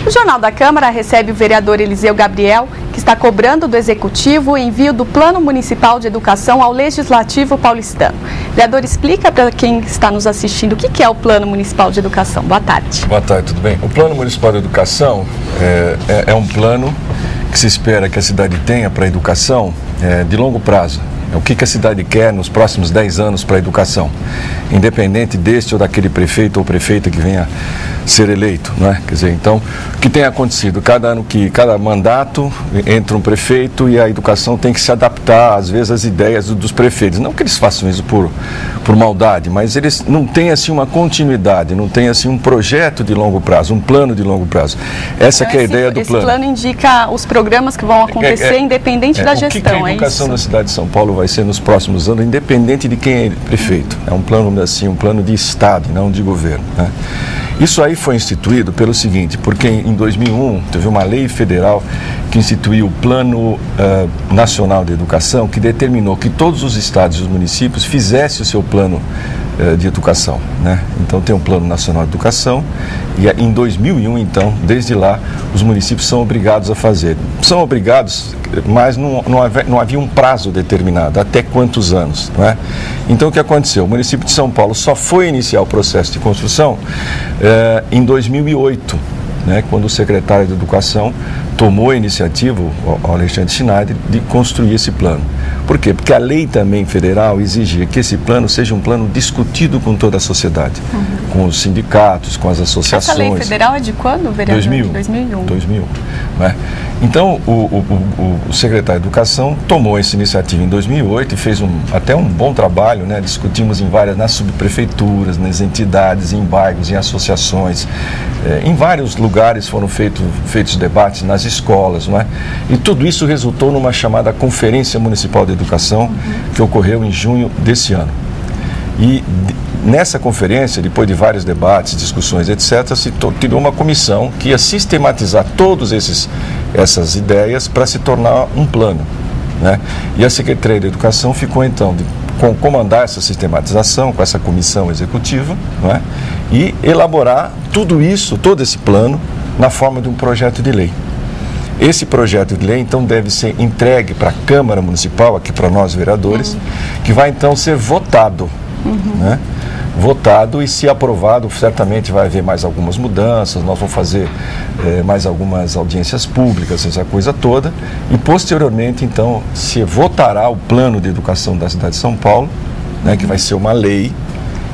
O Jornal da Câmara recebe o vereador Eliseu Gabriel, que está cobrando do Executivo o envio do Plano Municipal de Educação ao Legislativo paulistano. Vereador, explica para quem está nos assistindo o que é o Plano Municipal de Educação. Boa tarde. Boa tarde, tudo bem? O Plano Municipal de Educação é um plano que se espera que a cidade tenha para a educação de longo prazo. O que a cidade quer nos próximos 10 anos para a educação, independente deste ou daquele prefeito ou prefeita que venha ser eleito, não é? Quer dizer, então, o que tem acontecido? Cada mandato entra um prefeito e a educação tem que se adaptar, às vezes, às ideias dos prefeitos. Não que eles façam isso por maldade, mas eles não têm, assim, uma continuidade, não têm, assim, um projeto de longo prazo, um plano de longo prazo. Essa que é a ideia do plano. Esse plano indica os programas que vão acontecer, independente da gestão, o que a educação da cidade de São Paulo vai ser nos próximos anos, independente de quem é prefeito. É um plano, assim, um plano de Estado, não de governo, né? Isso aí foi instituído pelo seguinte, porque em 2001 teve uma lei federal que instituiu o Plano Nacional de Educação, que determinou que todos os estados e os municípios fizessem o seu plano de educação, né? Então tem um Plano Nacional de Educação e em 2001, então, desde lá, os municípios são obrigados a fazer. São obrigados, mas não havia um prazo determinado, até quantos anos, não é? Então o que aconteceu? O município de São Paulo só foi iniciar o processo de construção em 2008, né, quando o secretário de Educação tomou a iniciativa, o Alexandre Schneider, de construir esse plano. Por quê? Porque a lei também federal exigia que esse plano seja um plano discutido com toda a sociedade, com os sindicatos, com as associações. Essa lei federal é de quando, vereador? 2001. 2001. Né? Então, o secretário de Educação tomou essa iniciativa em 2008 e fez até um bom trabalho, né? Discutimos nas subprefeituras, nas entidades, em bairros, em associações, em vários lugares foram feitos debates, nas escolas, não é? E tudo isso resultou numa chamada Conferência Municipal de Educação, que ocorreu em junho desse ano. E nessa conferência, depois de vários debates, discussões, etc., se tirou uma comissão que ia sistematizar todas essas ideias para se tornar um plano, né? E a Secretaria de Educação ficou, então, de comandar essa sistematização com essa comissão executiva, não é? E elaborar tudo isso, todo esse plano, na forma de um projeto de lei. Esse projeto de lei, então, deve ser entregue para a Câmara Municipal, aqui para nós vereadores, que vai, então, ser votado, né? Votado, e se aprovado, certamente vai haver mais algumas mudanças, nós vamos fazer mais algumas audiências públicas, essa coisa toda, e posteriormente, então, se votará o plano de educação da cidade de São Paulo, né, que vai ser uma lei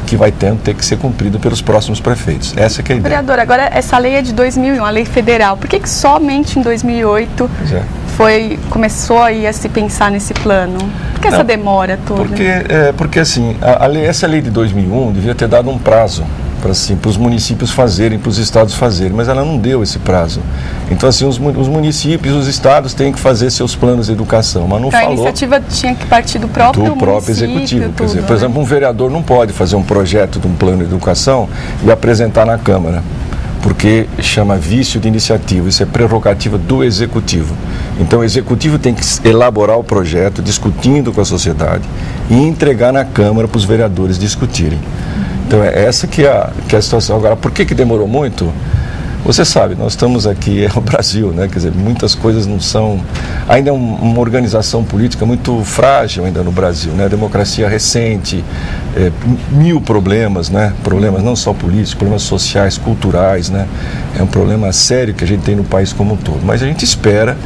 que vai ter que ser cumprido pelos próximos prefeitos. Essa que é a ideia. Vereador, agora essa lei é de 2001, a lei federal. Por que somente em 2008 começou aí a se pensar nesse plano? Por que essa demora toda? Porque assim, essa lei de 2001 devia ter dado um prazo para os municípios fazerem, para os estados fazerem, mas ela não deu esse prazo. Então, assim, os municípios, os estados têm que fazer seus planos de educação, mas não falou. A iniciativa tinha que partir do próprio executivo. Quer dizer, por exemplo, um vereador não pode fazer um projeto de um plano de educação e apresentar na Câmara, porque chama vício de iniciativa, isso é prerrogativa do Executivo. Então o Executivo tem que elaborar o projeto, discutindo com a sociedade, e entregar na Câmara para os vereadores discutirem. Então é essa que é a situação. Agora, por que demorou muito? Você sabe, nós estamos aqui, é o Brasil, né? Quer dizer, muitas coisas não são... Ainda é uma organização política muito frágil ainda no Brasil, né? A democracia recente, mil problemas, né? Problemas não só políticos, problemas sociais, culturais, né? É um problema sério que a gente tem no país como um todo. Mas a gente espera...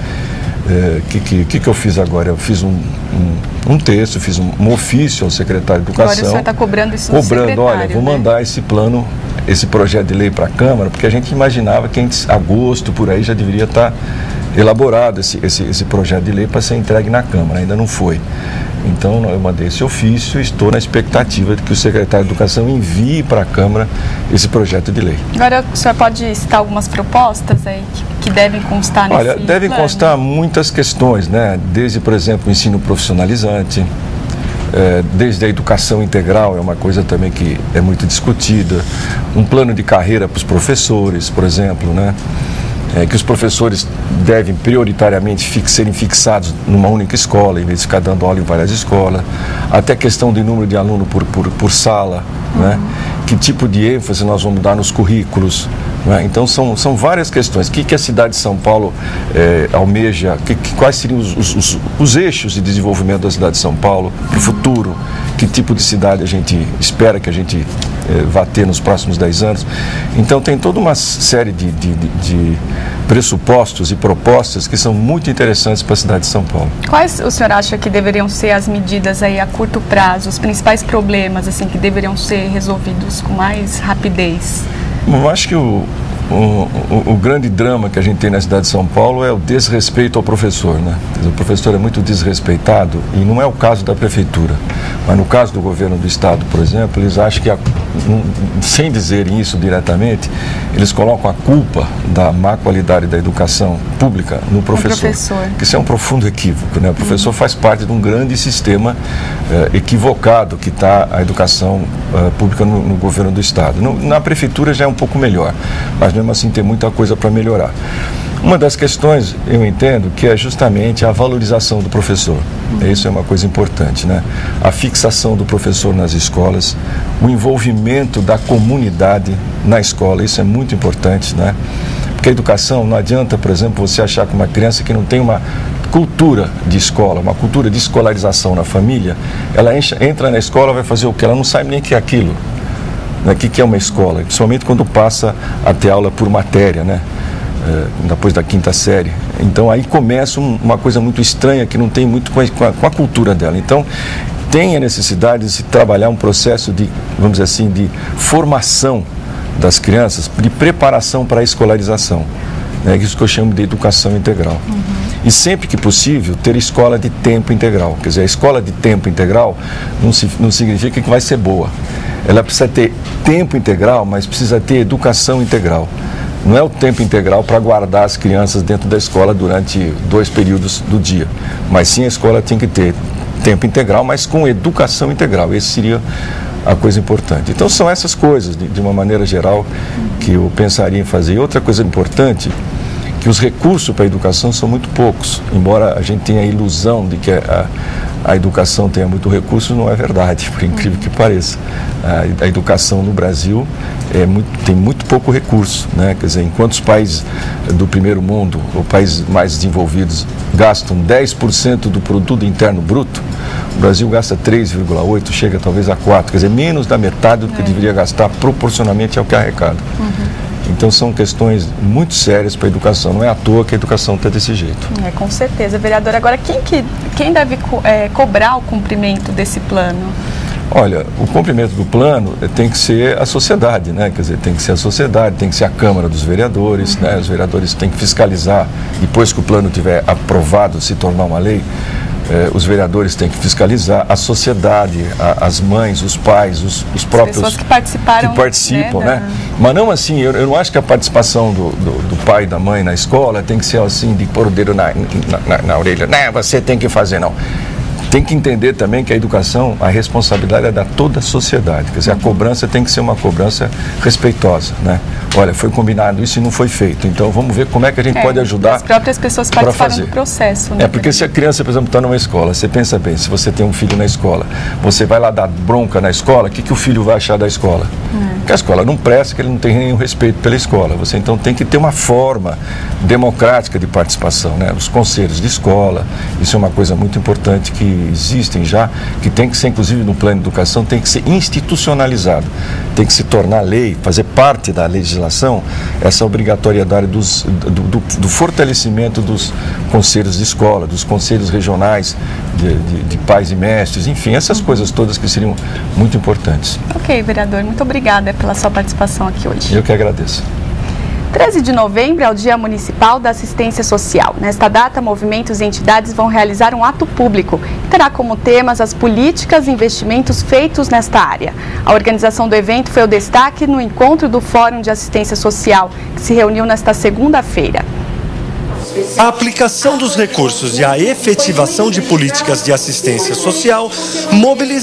que eu fiz agora? Eu fiz um texto, fiz um ofício ao secretário de Educação. Agora o senhor está cobrando isso do secretário, olha, vou mandar esse plano, esse projeto de lei para a Câmara, porque a gente imaginava que em agosto, por aí, já deveria estar elaborado esse projeto de lei para ser entregue na Câmara. Ainda não foi. Então, eu mandei esse ofício e estou na expectativa de que o secretário de Educação envie para a Câmara esse projeto de lei. Agora, o senhor pode citar algumas propostas aí que devem constar nesse plano? Olha, devem constar muitas questões, né? Desde, por exemplo, o ensino profissionalizante, desde a educação integral, é uma coisa também que é muito discutida, um plano de carreira para os professores, por exemplo, né? Que os professores devem prioritariamente serem fixados numa única escola, em vez de ficar dando aula em várias escolas, até questão de número de aluno por sala, né? Que tipo de ênfase nós vamos dar nos currículos, né? Então são várias questões. O que a cidade de São Paulo almeja? Quais seriam os eixos de desenvolvimento da cidade de São Paulo para o futuro? Que tipo de cidade a gente espera que a gente vá ter nos próximos 10 anos? Então tem toda uma série de pressupostos e propostas que são muito interessantes para a cidade de São Paulo. Quais o senhor acha que deveriam ser as medidas aí a curto prazo, os principais problemas assim que deveriam ser resolvidos com mais rapidez? Eu acho que o grande drama que a gente tem na cidade de São Paulo é o desrespeito ao professor, né? O professor é muito desrespeitado e não é o caso da prefeitura, mas no caso do governo do estado, por exemplo, eles acham que, sem dizerem isso diretamente, eles colocam a culpa da má qualidade da educação pública no professor. Isso é um profundo equívoco, né? O professor faz parte de um grande sistema equivocado que está a educação pública no governo do estado. Na prefeitura já é um pouco melhor, mas mesmo assim tem muita coisa para melhorar. Uma das questões, eu entendo, que é justamente a valorização do professor. Isso é uma coisa importante, né? A fixação do professor nas escolas, o envolvimento da comunidade na escola, isso é muito importante, né? Porque a educação, não adianta, por exemplo, você achar que uma criança que não tem uma cultura de escola, uma cultura de escolarização na família, ela entra na escola, vai fazer o quê? Ela não sabe nem o que é aquilo. O que é uma escola, principalmente quando passa a ter aula por matéria, né? Depois da 5ª série. Então aí começa uma coisa muito estranha que não tem muito com a cultura dela. Então tem a necessidade de se trabalhar um processo de, vamos dizer assim, de formação das crianças, de preparação para a escolarização. É isso que eu chamo de educação integral. E sempre que possível, ter escola de tempo integral. Quer dizer, a escola de tempo integral não significa que vai ser boa. Ela precisa ter tempo integral, mas precisa ter educação integral. Não é o tempo integral para guardar as crianças dentro da escola durante 2 períodos do dia. Mas sim, a escola tem que ter tempo integral, mas com educação integral. Esse seria a coisa importante. Então são essas coisas, de uma maneira geral, que eu pensaria em fazer. E outra coisa importante, que os recursos para a educação são muito poucos. Embora a gente tenha a ilusão de que a educação tenha muito recurso, não é verdade, por incrível que pareça. A educação no Brasil tem muito pouco recurso, né? Quer dizer, enquanto os países do primeiro mundo, ou países mais desenvolvidos, gastam 10% do produto interno bruto, o Brasil gasta 3,8%, chega talvez a 4%, quer dizer, menos da metade do que deveria gastar proporcionalmente ao que arrecada. Então são questões muito sérias para a educação, não é à toa que a educação está desse jeito. Com certeza, vereador. Agora, quem deve cobrar o cumprimento desse plano? Olha, o cumprimento do plano tem que ser a sociedade, né? Quer dizer, tem que ser a sociedade, tem que ser a Câmara dos Vereadores, né? Os vereadores têm que fiscalizar, depois que o plano estiver aprovado, se tornar uma lei, os vereadores têm que fiscalizar, a sociedade, as mães, os pais, os próprios... As pessoas que participam, né? Mas não assim, eu não acho que a participação do pai e da mãe na escola tem que ser assim, de pôr o dedo na orelha. Não, você tem que fazer, não. Tem que entender também que a educação, a responsabilidade é da toda a sociedade. Quer dizer, a cobrança tem que ser uma cobrança respeitosa, né? Olha, foi combinado isso e não foi feito. Então, vamos ver como é que a gente pode ajudar. As próprias pessoas participaram do processo, né? Porque se a criança, por exemplo, está numa escola, você pensa bem, se você tem um filho na escola, você vai lá dar bronca na escola, o que o filho vai achar da escola? Que a escola não presta, que ele não tem nenhum respeito pela escola. Você, então, tem que ter uma forma democrática de participação, né? Os conselhos de escola, isso é uma coisa muito importante que existem já, que tem que ser, inclusive no plano de educação, tem que ser institucionalizado, tem que se tornar lei, fazer parte da legislação, essa obrigatoriedade do fortalecimento dos conselhos de escola, dos conselhos regionais de pais e mestres, enfim, essas coisas todas que seriam muito importantes. Ok, vereador, muito obrigada pela sua participação aqui hoje. Eu que agradeço. 13 de novembro é o Dia Municipal da Assistência Social. Nesta data, movimentos e entidades vão realizar um ato público que terá como temas as políticas e investimentos feitos nesta área. A organização do evento foi o destaque no encontro do Fórum de Assistência Social, que se reuniu nesta segunda-feira. A aplicação dos recursos e a efetivação de políticas de assistência social mobilizaram